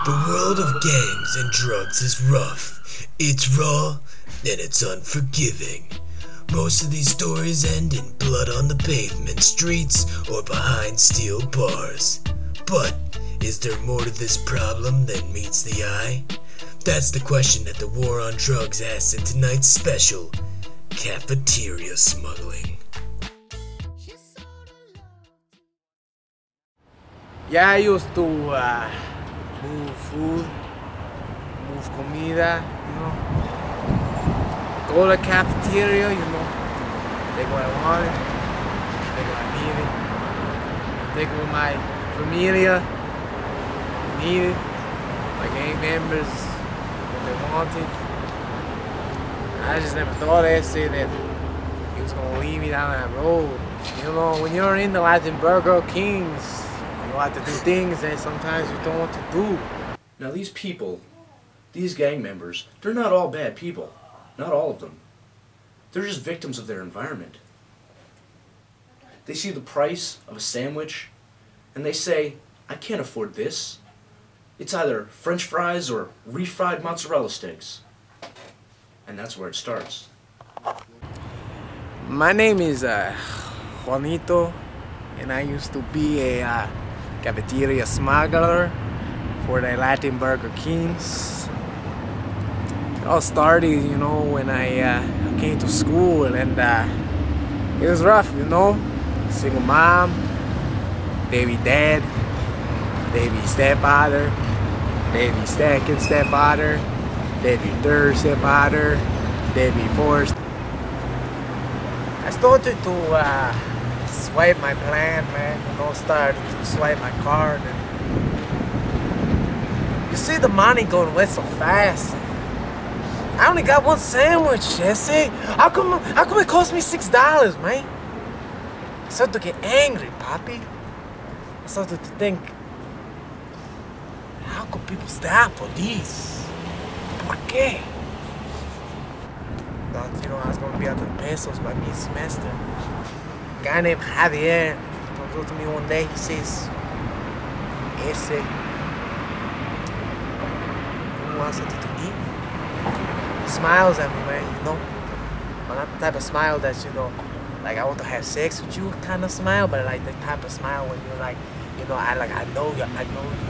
The world of gangs and drugs is rough. It's raw and it's unforgiving. Most of these stories end in blood on the pavement, streets, or behind steel bars. But is there more to this problem than meets the eye? That's the question that the War on Drugs asks in tonight's special, Cafeteria Smuggling. Yeah, I used to move food, move comida, go to the cafeteria, take what I wanted, take what I needed, take what my familia needed, my gang members, what they wanted. I just never thought I'd say that he was gonna lead me down that road. When you're in the Latin Burger Kings, you have to do things that sometimes you don't want to do. Now these people, these gang members, they're not all bad people. Not all of them. They're just victims of their environment. They see the price of a sandwich and they say, I can't afford this. It's either French fries or refried mozzarella sticks. And that's where it starts. My name is Juanito, and I used to be a cafeteria smuggler for the Latin Burger Kings. It all started, when I came to school, and it was rough, Single mom, baby dad, baby stepfather, baby second stepfather, baby third stepfather, baby fourth. I started to swipe my plan, man. Started to swipe my card. And you see the money going away so fast. I only got one sandwich, Jesse. How come it cost me $6, man? I started to get angry, Papi. I started to think, how could people stand for this? ¿Por qué? Thought, I was gonna be out of pesos by mid-semester. A guy named Javier comes up to me one day. He says, "Ese, who wants something to eat?" He smiles at me, man. But not the type of smile that's like I want to have sex with you kind of smile, but like the type of smile when you're like, I know you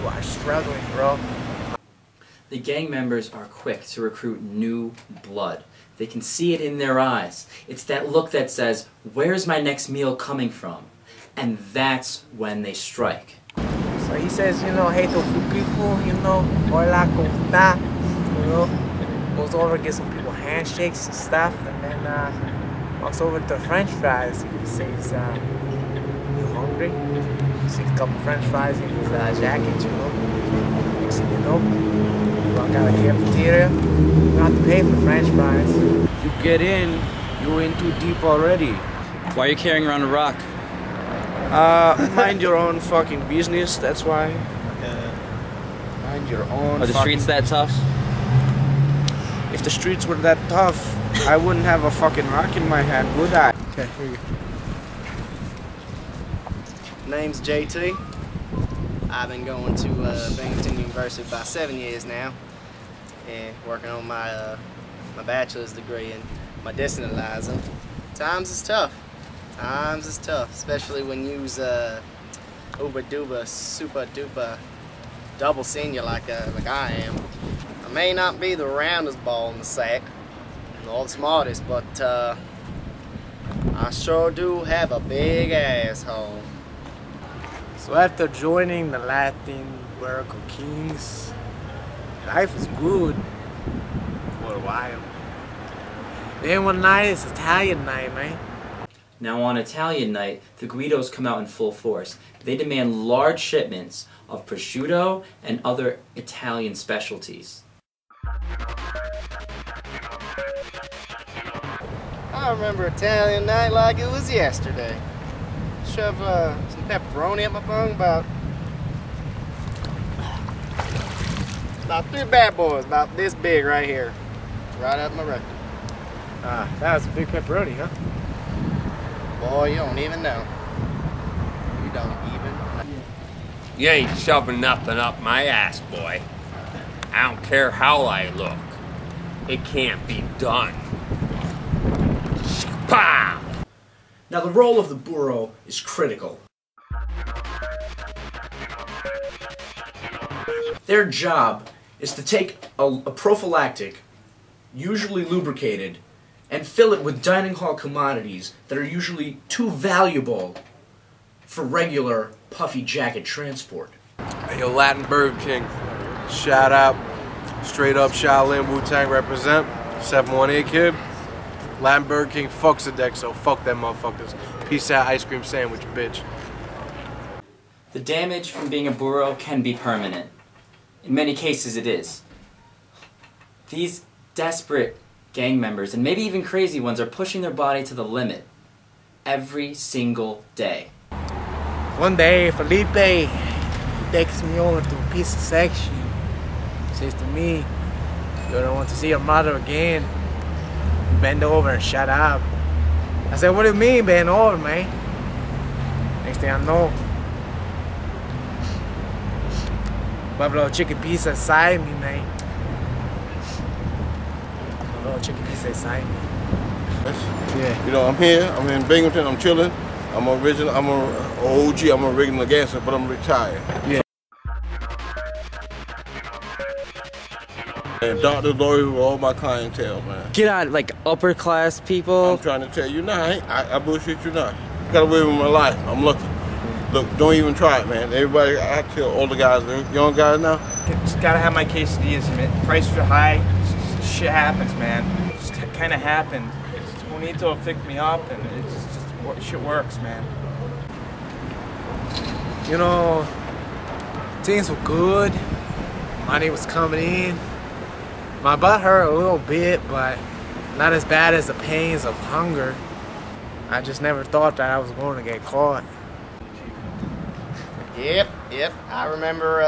are struggling, bro. The gang members are quick to recruit new blood. They can see it in their eyes. It's that look that says, where's my next meal coming from? And that's when they strike. So he says, hey to a few people, hola, ¿cómo está? Goes over, gets some people handshakes and stuff, and then walks over to French fries. He says, you hungry? He sees a couple French fries in his jacket, Next thing you know, walk out of the cafeteria, you don't have to pay for French fries. You get in, you're in too deep already. Why are you carrying around a rock? Mind your own fucking business, that's why. Mind your own. Are the streets that tough? If the streets were that tough, I wouldn't have a fucking rock in my hand, would I? Okay, here you go. Name's JT. I've been going to Binghamton University about 7 years now, and working on my my bachelor's degree and my distantalizer. Times is tough. Times is tough, especially when you use uber duper, super duper, double senior like I am. I may not be the roundest ball in the sack, nor the smartest, but I sure do have a big asshole. So after joining the Latin Burger Kings, life was good for a while. Then one night, it's Italian night, man. Now on Italian night, the Guidos come out in full force. They demand large shipments of prosciutto and other Italian specialties. I remember Italian night like it was yesterday. Shove some pepperoni up my bung, about 3 bad boys, about this big right here, right up my rectum. That was a big pepperoni, huh? Boy, you don't even know. You don't even know. You ain't shoving nothing up my ass, boy. I don't care how I look. It can't be done. Pow! Now the role of the burro is critical. Their job is to take a prophylactic, usually lubricated, and fill it with dining hall commodities that are usually too valuable for regular puffy jacket transport. Hey, yo, Latin Burger King. Shout out. Straight up Shaolin Wu-Tang represent. 718 kid. Latin Burger King fucks the deck, so fuck them motherfuckers. Peace out, ice cream sandwich, bitch. The damage from being a burro can be permanent. In many cases it is. These desperate gang members, and maybe even crazy ones, are pushing their body to the limit every single day. One day, Felipe takes me over to a pizza section. Says to me, "You don't want to see your mother again. Bend over and shut up." I said, "What do you mean, bend over, man?" Next thing I know, Pueblo chicken pizza inside me, man. Pueblo chicken pizza inside me. Yeah. You know, I'm here. I'm in Binghamton. I'm chilling. I'm a OG. I'm a regular gangster, but I'm retired. Yeah. And doctor, lawyer, all my clientele, man. Get out, like upper class people. I'm trying to tell you now. I bullshit you not. Got away with my life. I'm lucky. Look, don't even try it, man. Everybody, I tell all the guys, the young guys now. Just gotta have my quesadillas, man. Prices are high. Shit happens, man. It just kind of happened. Juanito picked me up, and it's just shit works, man. You know, things were good. Money was coming in. My butt hurt a little bit, but not as bad as the pains of hunger. I just never thought that I was going to get caught. Yep. I remember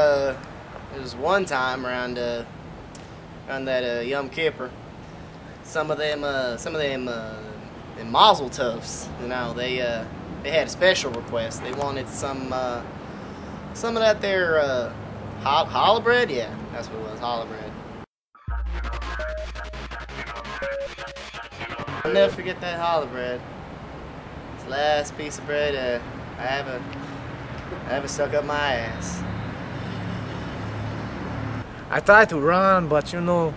it was one time around that Yom Kippur. Some of them mazel tufs, you know, they had a special request. They wanted some of that there challah bread. Yeah, that's what it was, challah bread. I'll never forget that challah bread. It's the last piece of bread I haven't stuck up my ass. I tried to run, but you know,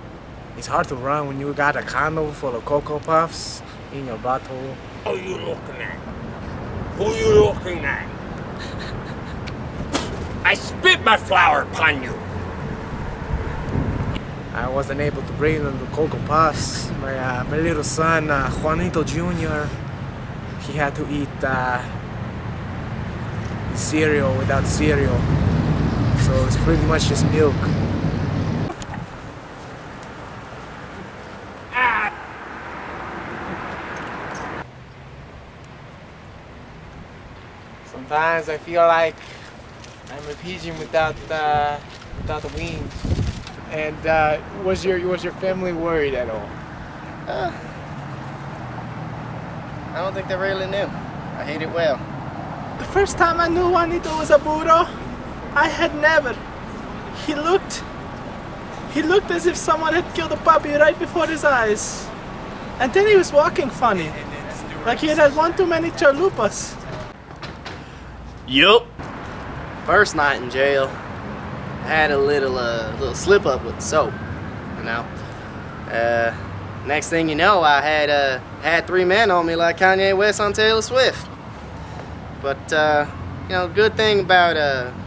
it's hard to run when you got a condo full of Cocoa Puffs in your butthole. Who are you looking at? Who are you looking at? I spit my flour upon you. I wasn't able to bring them the Cocoa Puffs. My little son, Juanito Jr., he had to eat cereal without cereal. So it's pretty much just milk. Sometimes I feel like I'm a pigeon without the wings. And was your family worried at all? I don't think they really knew. I hate it well. The first time I knew Juanito was a burro, I had never. He looked as if someone had killed a puppy right before his eyes. And then he was walking funny, like he had one too many chalupas. Yup. First night in jail, I had a little slip up with soap, you know. Next thing you know, I had 3 men on me like Kanye West on Taylor Swift. But you know, good thing about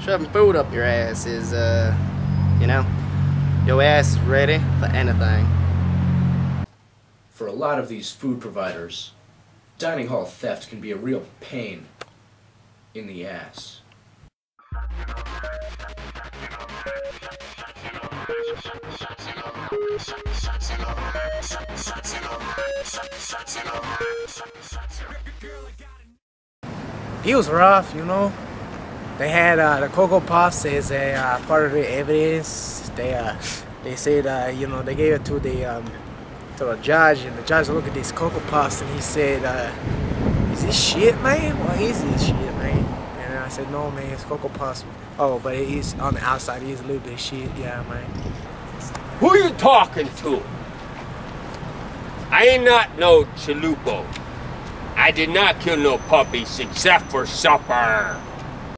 shoving food up your ass is you know, your ass is ready for anything. For a lot of these food providers, dining hall theft can be a real pain in the ass. It was rough, you know. They had the Cocoa Puffs as a part of the evidence. They said, you know, they gave it to the judge, and the judge looked at these Cocoa Puffs and he said, "Is this shit, man? What is this shit, man?" And I said, "No, man, it's Cocoa Puffs." "Oh, but it is on the outside. It is a little bit of shit, yeah, man." Who you talking to? I ain't not no chalupo. I did not kill no puppies except for supper.